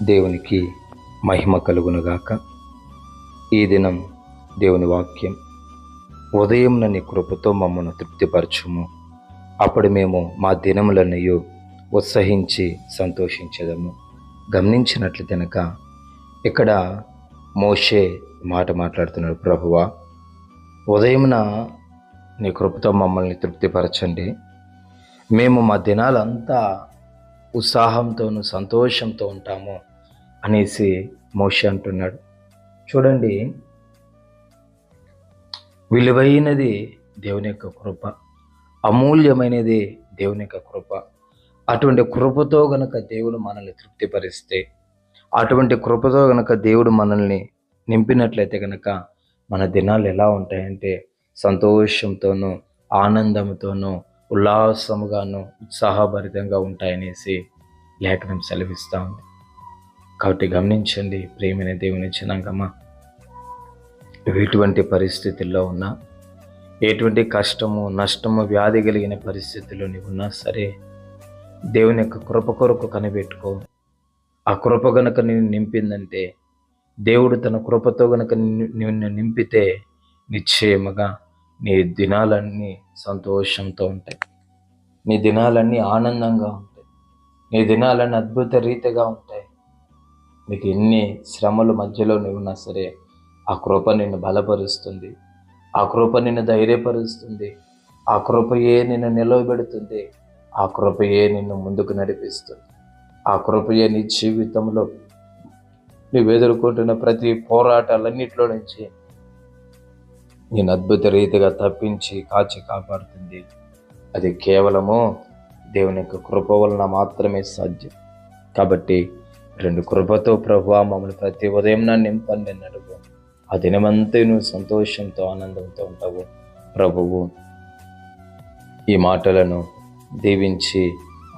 దేవునికి మహిమ కలుగునుగాక. ఈ దినం దేవుని వాక్యం, ఉదయం నీ కృపతో మమ్మను తృప్తిపరచుము, అప్పుడు మేము మా దినములన్నయు ఉత్సహించి సంతోషించదము. గమనించినట్లు కనుక ఇక్కడ మోషే మాట మాట్లాడుతున్నాడు. ప్రభువా, ఉదయమున నీ కృపతో మమ్మల్ని తృప్తిపరచండి, మేము మా దినాలంతా ఉత్సాహంతోనూ సంతోషంతో ఉంటాము అనేసి మోషే అంటున్నాడు. చూడండి, విలువైనది దేవుని యొక్క కృప, అమూల్యమైనది దేవుని యొక్క కృప. అటువంటి కృపతో గనక దేవుడు మనల్ని తృప్తిపరిస్తే, అటువంటి కృపతో గనక దేవుడు మనల్ని నింపినట్లయితే గనక మన దినాలు ఎలా ఉంటాయంటే సంతోషంతోనూ ఆనందంతోనూ ఉల్లాసముగాను ఉత్సాహభరితంగా ఉంటాయనేసి లేఖనం సెలవిస్తూ ఉంది. కాబట్టి గమనించండి ప్రియమైన దేవుని జనాంగమా, ఎటువంటి పరిస్థితుల్లో ఉన్నా, ఎటువంటి కష్టము నష్టము వ్యాధి కలిగిన పరిస్థితుల్లో నీవు ఉన్నా సరే, దేవుని యొక్క కృప కొరకు కనిపెట్టుకో. ఆ కృప గనక నేను నింపిందంటే, దేవుడు తన కృపతో గనక నిన్ను నింపితే నిశ్చయముగా నీ దినాలన్నీ సంతోషంతో ఉంటాయి, నీ దినాలన్నీ ఆనందంగా ఉంటాయి, నీ దినాలన్నీ అద్భుత రీతిగా ఉంటాయి. నీకు ఎన్ని శ్రమల మధ్యలో నువ్వున్నా సరే, ఆ కృప నిన్ను బలపరుస్తుంది, ఆ కృప నిన్ను ధైర్యపరుస్తుంది, ఆ కృపయే నిన్ను నిలవబెడుతుంది, ఆ కృపయే నిన్ను ముందుకు నడిపిస్తుంది, ఆ కృపయే నీ జీవితంలో నువ్వు ఎదుర్కొంటున్న ప్రతి పోరాటాలన్నింటిలో నుంచి నేను అద్భుత రీతిగా తప్పించి కాచి కాపాడుతుంది. అది కేవలము దేవుని యొక్క కృప వలన మాత్రమే సాధ్యం. కాబట్టి రెండు కృపతో ప్రభువా మమ్మల్ని ప్రతి ఉదయం నింపండి అని అడుగు. ఆ దినమంతా నువ్వు సంతోషంతో ఆనందంతో ఉంటావు. ప్రభువు ఈ మాటలను దీవించి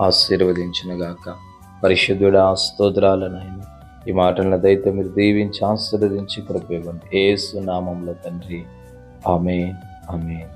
ఆశీర్వదించునుగాక. పరిశుద్ధుడా, స్తోత్రాలనైనా ఈ మాటలను దయతో మీరు దీవించి ఆశీర్వదించి కృప ఇవ్వండి. యేసు నామములో తండ్రి, ఆమేన్, ఆమేన్.